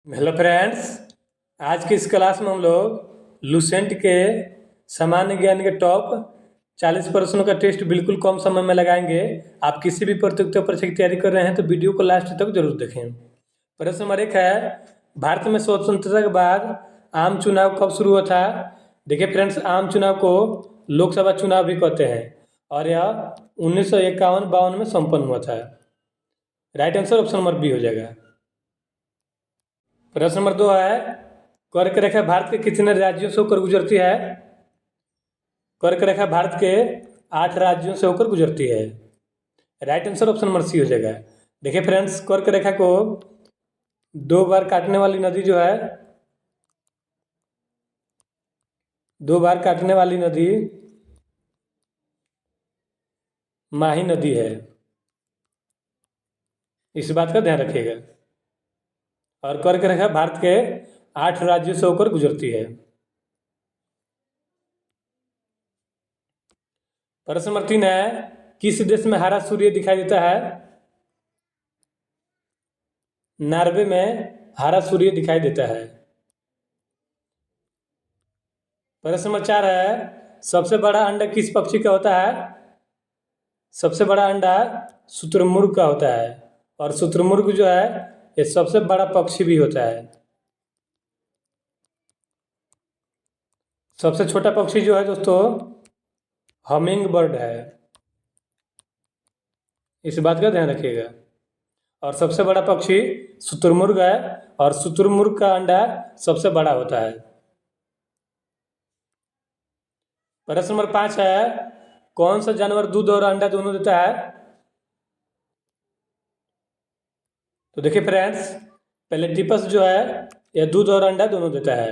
Hello friends. आज की इस क्लास में हम लोग लुसेंट के सामान्य ज्ञान के टॉप 40 प्रश्नों का टेस्ट बिल्कुल कम समय में लगाएंगे। आप किसी भी प्रतियोगिता परीक्षा की तैयारी कर रहे हैं तो वीडियो को लास्ट तक जरूर देखें। प्रश्न नंबर 1 है, भारत में स्वतंत्रता के बाद आम चुनाव कब शुरू हुआ था? देखिए फ्रेंड्स, आम चुनाव को लोकसभा चुनाव भी कहते हैं और यह 1951-52 में संपन्न हुआ था। Right answer option number B हो जाएगा। प्रश्न नंबर 2 है, कर्क रेखा भारत के कितने राज्यों से होकर गुजरती है? कर्क रेखा भारत के 8 राज्यों से होकर गुजरती है। Right answer option number C हो जाएगा। देखिए फ्रेंड्स, कर्क रेखा को 2 बार काटने वाली नदी जो है, 2 बार काटने वाली नदी माही नदी है, इस बात का ध्यान रखिएगा। और कर्क रेखा भारत के 8 राज्यों से होकर गुजरती है। प्रश्न नंबर 3 है, किस देश में हरा सूर्य दिखाई देता है? नॉर्वे में हरा सूर्य दिखाई देता है। प्रश्न नंबर 4 है, सबसे बड़ा अंडा किस पक्षी का होता है? सबसे बड़ा अंडा शुतुरमुर्ग का होता है और शुतुरमुर्ग जो है ये सबसे बड़ा पक्षी भी होता है। सबसे छोटा पक्षी जो है दोस्तों हमिंग बर्ड है, इस बात का ध्यान रखिएगा। और सबसे बड़ा पक्षी शुतुरमुर्ग है और शुतुरमुर्ग का अंडा सबसे बड़ा होता है। प्रश्न नंबर 5 है, कौन सा जानवर दूध और अंडा दोनों देता है? तो देखिए फ्रेंड्स, प्लेटिपस जो है यह दूध और अंडा दोनों देता है।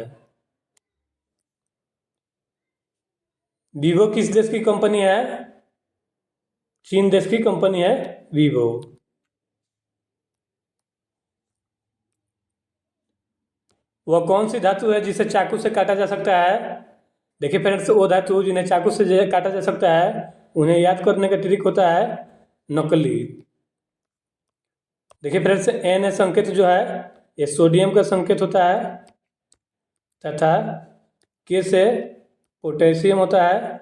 वीवो किस देश की कंपनी है? चीन देश की कंपनी है वीवो। वह कौन सी धातु है जिसे चाकू से काटा जा सकता है? देखिए फ्रेंड्स, वो धातु जिन्हें चाकू से काटा जा सकता है उन्हें याद करने का ट्रिक होता है नकली। देखिए फ्रेंड्स, एन संकेत जो है ये सोडियम का संकेत होता है तथा के से पोटेशियम होता है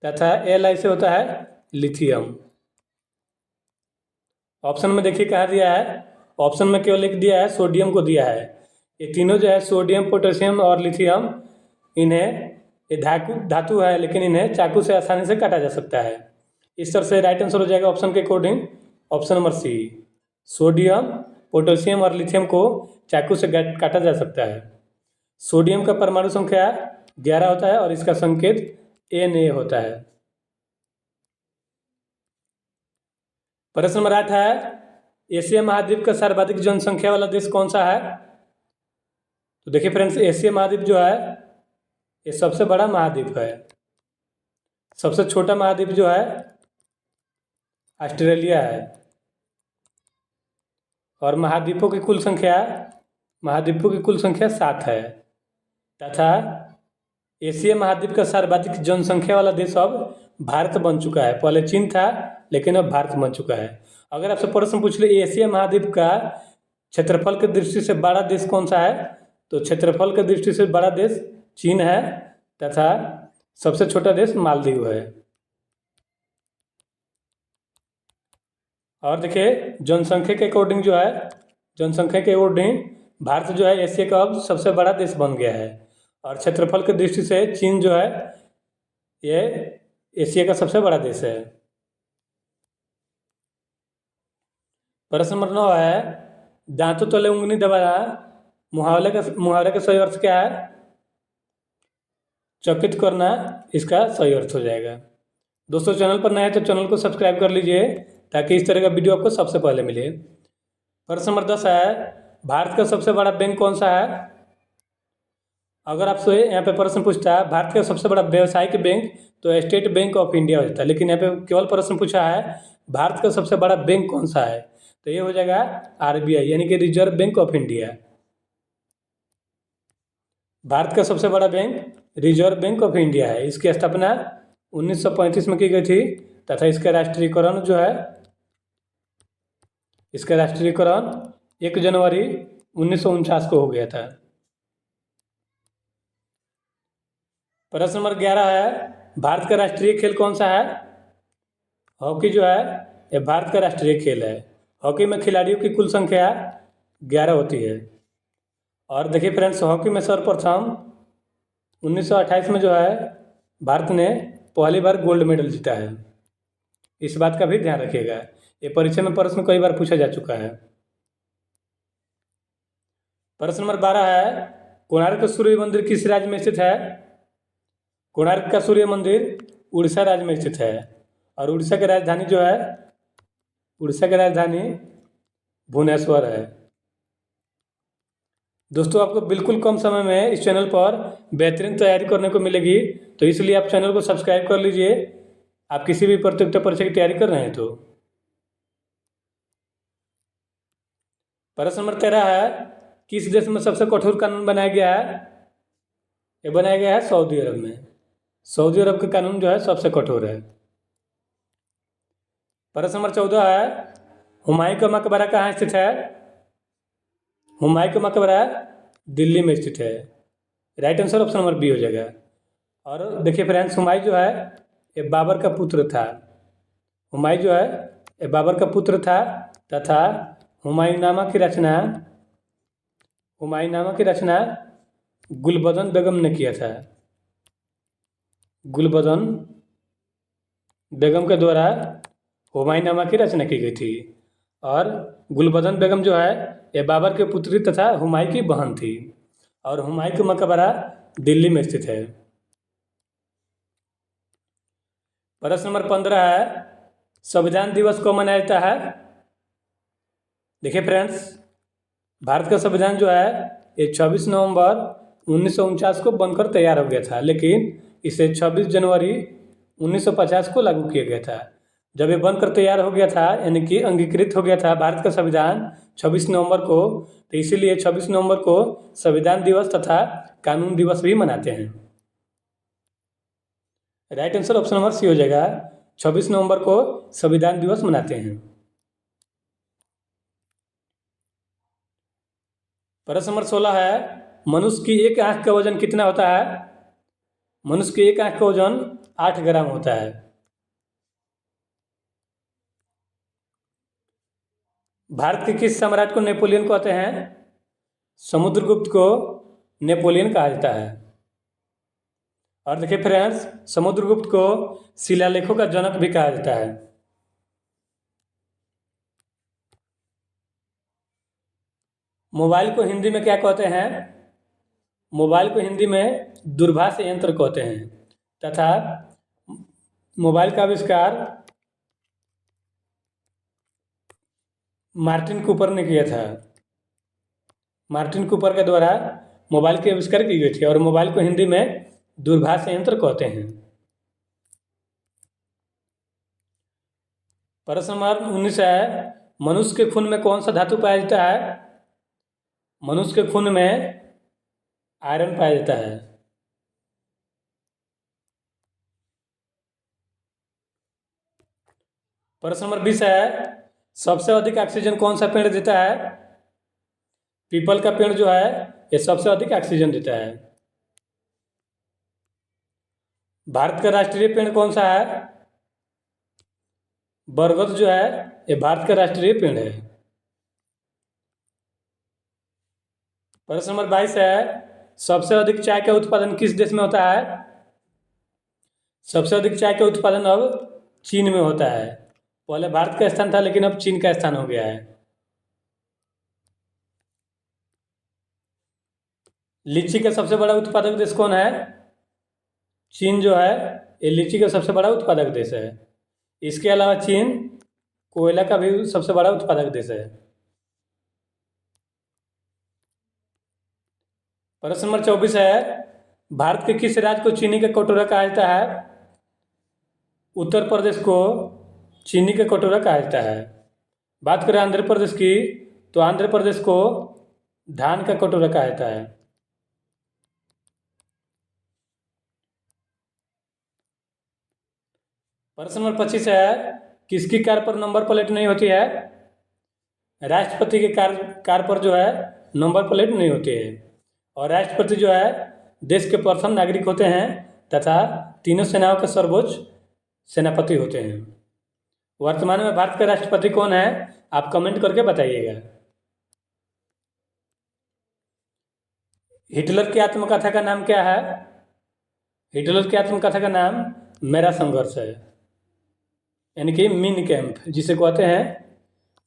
तथा एल से होता है लिथियम। ऑप्शन में देखिए कहाँ दिया है, ऑप्शन में केवल एक दिया है, सोडियम को दिया है। ये तीनों जो है सोडियम, पोटेशियम और लिथियम, इन्हें ये धातु है लेकिन इन्हें चाकू से आसानी से काटा जा सकता है। इस तरह से राइट आंसर हो जाएगा ऑप्शन के according option number C. Sodium, potassium और लिथियम को चाकू से काटा जा सकता है। सोडियम का परमाणु संख्या 11 होता है और इसका संकेत Na होता है। प्रश्न नंबर 8 है, एशिया महाद्वीप का सर्वाधिक जनसंख्या वाला देश कौन सा है? तो देखिए फ्रेंड्स, एशिया महाद्वीप जो है ये सबसे बड़ा महाद्वीप है। सबसे छोटा महाद्वीप जो है ऑस्ट्रेलिया है। और महाद्वीपों की कुल संख्या 7 है तथा एशिया महाद्वीप का सर्वाधिक जनसंख्या वाला देश अब भारत बन चुका है। पहले चीन था लेकिन अब भारत बन चुका है। अगर आपसे प्रश्न पूछ ले एशिया महाद्वीप का क्षेत्रफल की दृष्टि से बड़ा देश कौन सा है, तो क्षेत्रफल की दृष्टि से बड़ा देश चीन है तथा सबसे छोटा देश मालदीव है। और देखिए जनसंख्या के अकॉर्डिंग जो है, जनसंख्या के अकॉर्डिंग भारत जो है एशिया का अब सबसे बड़ा देश बन गया है और क्षेत्रफल की दृष्टि से चीन जो है ये एशिया का सबसे बड़ा देश है। प्रश्न नंबर 9 है, दांतों तले उंगली दबाना मुहावरे का सही अर्थ क्या है? चकित करना इसका सही अर्थ हो जाएगा। दोस्तों, चैनल पर नए हैं तो चैनल को सब्सक्राइब कर लीजिए ताकि इस तरह का वीडियो आपको सबसे पहले मिले। प्रश्न नंबर 10 है, भारत का सबसे बड़ा बैंक कौन सा है? अगर आपसे यहाँ पे प्रश्न पूछता है भारत का सबसे बड़ा व्यावसायिक बैंक, तो स्टेट बैंक ऑफ इंडिया हो जाता है। लेकिन यहाँ पे केवल प्रश्न पूछा है भारत का सबसे बड़ा बैंक कौन सा है, तो ये हो जाएगा RBI यानी कि reserve bank of India. Bharat का सबसे बड़ा bank reserve bank of India है। इसकी स्थापना 1935 में की गई थी तथा इसका राष्ट्रीयकरण जो है, इसका राष्ट्रीयकरण 1 जनवरी 1949 को हो गया था। प्रश्न नंबर 11 है, भारत का राष्ट्रीय खेल कौन सा है? हॉकी जो है ये भारत का राष्ट्रीय खेल है। हॉकी में खिलाड़ियों की कुल संख्या 11 होती है। और देखिए फ्रेंड्स, हॉकी में सर्वप्रथम 1928 में जो है भारत ने पहली बार गोल्ड मेडल जीता है। इस बात का भी ध्यान रखिएगा, ये परीक्षा में प्रश्न कई बार पूछा जा चुका है। प्रश्न नंबर 12 है, कोणार्क सूर्य मंदिर किस राज्य में स्थित है? कोणार्क का सूर्य मंदिर उड़ीसा राज्य में स्थित है। और उड़ीसा की राजधानी जो है, उड़ीसा की राजधानी भुवनेश्वर है। दोस्तों, आपको बिल्कुल कम समय में इस चैनल पर बेहतरीन तैयारी करने को मिलेगी, तो इसलिए आप चैनल को सब्सक्राइब कर लीजिए। आप किसी भी प्रतियोगिता परीक्षा की तैयारी कर रहे हैं तो। प्रश्न नंबर 13 है, किस देश में सबसे कठोर कानून बनाया गया है? ये बनाया गया है सऊदी अरब में। सऊदी अरब का कानून जो है सबसे कठोर है। प्रश्न नंबर 14 है, हुमायूं का मकबरा कहाँ स्थित है? हुमायूं का मकबरा दिल्ली में स्थित है। Right answer option number B हो जाएगा। और देखिए फ्रेंड्स, हुमायूं जो है ये बाबर का पुत्र था। हुमायूं जो है ये बाबर का पुत्र था तथा हुमायूंनामा की रचना गुलबदन बेगम ने किया था। गुलबदन बेगम के द्वारा हुमायूंनामा की रचना की गई थी। और गुलबदन बेगम जो है ये बाबर के पुत्री तथा हुमायूं की बहन थी। और हुमायूं का मकबरा दिल्ली में स्थित है। प्रश्न नंबर 15 है, संविधान दिवस कब मनाया जाता है? देखिए फ्रेंड्स, भारत का संविधान जो है ये 26 नवंबर 1949 को बनकर तैयार हो गया था, लेकिन इसे 26 जनवरी 1950 को लागू किया गया था। जब ये बनकर तैयार हो गया था, यानी कि अंगीकृत हो गया था भारत का संविधान 26 नवंबर को, तो इसीलिए 26 नवंबर को संविधान दिवस तथा कानून दिवस भी मनाते हैं। Right answer option number C हो जाएगा। 26 नवंबर को संविधान दिवस मनाते हैं। प्रश्न नंबर 16 है, मनुष्य की एक आंख का वजन कितना होता है? मनुष्य की एक आंख का वजन 8 ग्राम होता है। भारत के किस सम्राट को नेपोलियन कहते हैं? समुद्रगुप्त को नेपोलियन कहा जाता है। और देखिए फ्रेंड्स, समुद्रगुप्त को शिलालेखों का जनक भी कहा जाता है। मोबाइल को हिंदी में क्या कहते हैं? मोबाइल को हिंदी में दूरभाष यंत्र कहते हैं। तथा मोबाइल का आविष्कार मार्टिन कूपर ने किया था। मार्टिन कूपर के द्वारा मोबाइल की आविष्कार की गई थी। और मोबाइल को हिंदी में दूरभाष यंत्र कहते हैं। प्रश्न नंबर 19 है, मनुष्य के खून में कौन सा धातु पाया जाता है? मनुष्य के खून में आयरन पाया जाता है। प्रश्न नंबर 20 है, सबसे अधिक ऑक्सीजन कौन सा पेड़ देता है? पीपल का पेड़ जो है ये सबसे अधिक ऑक्सीजन देता है। भारत का राष्ट्रीय पेड़ कौन सा है? बरगद जो है ये भारत का राष्ट्रीय पेड़ है। प्रश्न नंबर 22 है, सबसे अधिक चाय का उत्पादन किस देश में होता है? सबसे अधिक चाय का उत्पादन अब चीन में होता है। पहले भारत का स्थान था, लेकिन अब चीन का स्थान हो गया है। लीची का सबसे बड़ा उत्पादक देश कौन है? चीन जो है ये लीची का सबसे बड़ा उत्पादक देश है। इसके अलावा चीन कोयला का भी सबसे बड़ा उत्पादक देश है। प्रश्न नंबर 24 है, भारत के किस राज्य को चीनी का कटोरा कहा जाता है? उत्तर प्रदेश को चीनी का कटोरा कहा जाता है। बात करें आंध्र प्रदेश की, तो आंध्र प्रदेश को धान का कटोरा कहा जाता है। प्रश्न नंबर 25 है, किसकी कार पर नंबर प्लेट नहीं होती है? राष्ट्रपति के कार पर जो है नंबर प्लेट नहीं होती है। और राष्ट्रपति जो है देश के प्रथम नागरिक होते हैं तथा तीनों सेनाओं के सर्वोच्च सेनापति होते हैं। वर्तमान में भारत के राष्ट्रपति कौन है, आप कमेंट करके बताइएगा। हिटलर की आत्मकथा का नाम क्या है? हिटलर की आत्मकथा का नाम मेरा संघर्ष है, यानी कि मीन कैंप, जिसे कहते हैं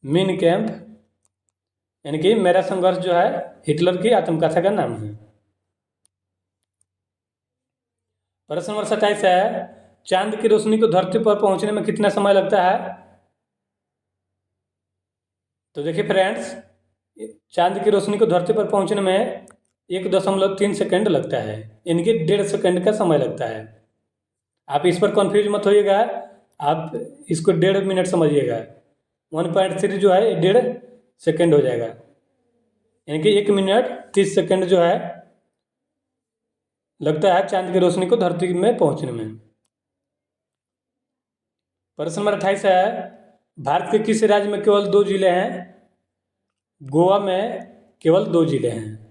मीन कैंप, यानी कि मेरा संघर्ष जो है हिटलर की आत्मकथा का नाम है। प्रश्न नंबर 27 है, चांद की रोशनी को धरती पर पहुंचने में कितना समय लगता है? तो देखिए फ्रेंड्स, चांद की रोशनी को धरती पर पहुंचने में 1.3 सेकेंड लगता है, यानी कि 1.5 सेकेंड का समय लगता है। आप इस पर कन्फ्यूज मत होइएगा, आप इसको 1.5 मिनट समझिएगा। 1.3 जो है 1.5 सेकेंड हो जाएगा, यानी कि 1 मिनट 30 सेकेंड जो है लगता है चांद की रोशनी को धरती में पहुंचने में। प्रश्न नंबर 28 है, भारत के किस राज्य में केवल 2 जिले हैं? गोवा में केवल 2 जिले हैं।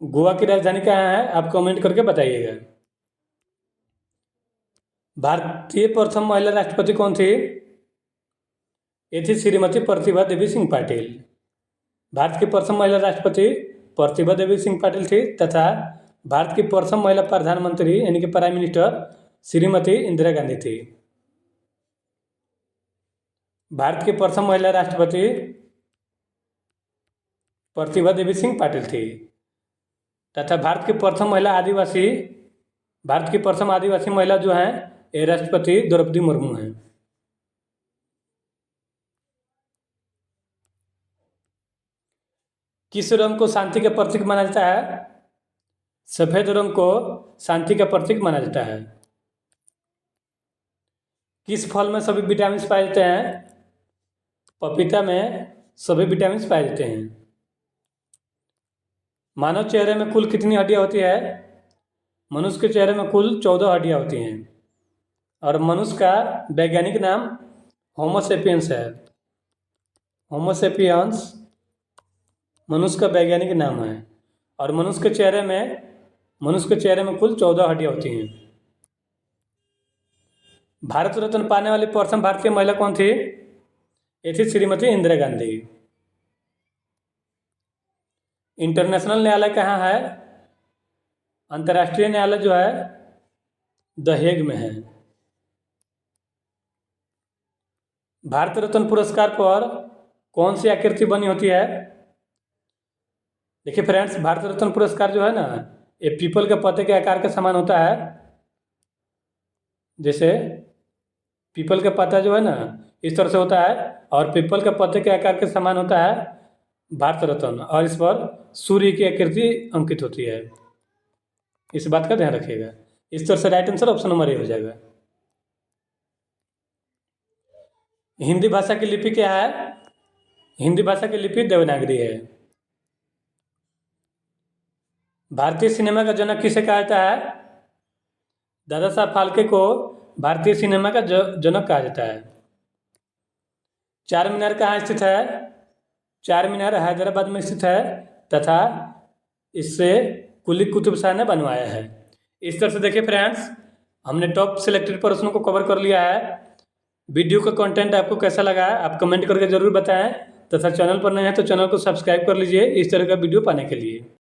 गोवा की राजधानी कहाँ है, आप कमेंट करके बताइएगा। भारतीय प्रथम महिला राष्ट्रपति कौन थी? ये थी श्रीमती प्रतिभा देवी सिंह पाटिल। भारत की प्रथम महिला राष्ट्रपति प्रतिभा देवी सिंह पाटिल थी तथा भारत की प्रथम महिला प्रधानमंत्री यानी कि प्राइम मिनिस्टर श्रीमती इंदिरा गांधी थी। भारत की प्रथम महिला राष्ट्रपति प्रतिभा देवी सिंह पाटिल थी तथा भारत की प्रथम आदिवासी महिला जो हैं ये राष्ट्रपति द्रौपदी मुर्मू हैं। किस रंग को शांति का प्रतीक माना जाता है? सफेद रंग को शांति का प्रतीक माना जाता है। किस फल में सभी विटामिन पाए जाते हैं? पपीता में सभी विटामिन पाए जाते हैं। मानव चेहरे में कुल कितनी हड्डियां होती है? मनुष्य के चेहरे में कुल 14 हड्डियां होती हैं और मनुष्य का वैज्ञानिक नाम होमोसेपियंस है। होमोसेपियंस मनुष्य का वैज्ञानिक नाम है और मनुष्य के चेहरे में कुल 14 हड्डियां होती हैं। भारत रत्न पाने वाली प्रथम भारतीय महिला कौन थी? ये थी श्रीमती इंदिरा गांधी। इंटरनेशनल न्यायालय कहाँ है? अंतर्राष्ट्रीय न्यायालय जो है द हेग में है। भारत रत्न पुरस्कार पर कौन सी आकृति बनी होती है? देखिए फ्रेंड्स, भारत रत्न पुरस्कार जो है ना ये पीपल के पत्ते के आकार के समान होता है। जैसे पीपल का पत्ता जो है ना इस तरह से होता है और पीपल के पत्ते के आकार के समान होता है भारत रत्न, और इस पर सूर्य की आकृति अंकित होती है। इस बात का ध्यान रखिएगा। इस तरह से right answer option number A हो जाएगा। हिंदी भाषा की लिपि क्या है? हिंदी भाषा की लिपि देवनागरी है। भारतीय सिनेमा का जनक किसे कहा जाता है? दादा साहब फाल्के को भारतीय सिनेमा का जनक कहा जाता है। चार मीनार कहाँ स्थित है? चार मीनार हैदराबाद में स्थित है तथा इससे कुली कुतुब शाह ने बनवाया है। इस तरह से देखिए फ्रेंड्स, हमने टॉप सिलेक्टेड प्रश्नों को कवर कर लिया है। वीडियो का कंटेंट आपको कैसा लगा आप कमेंट करके ज़रूर बताएं तथा चैनल पर नए हैं तो चैनल को सब्सक्राइब कर लीजिए इस तरह का वीडियो पाने के लिए।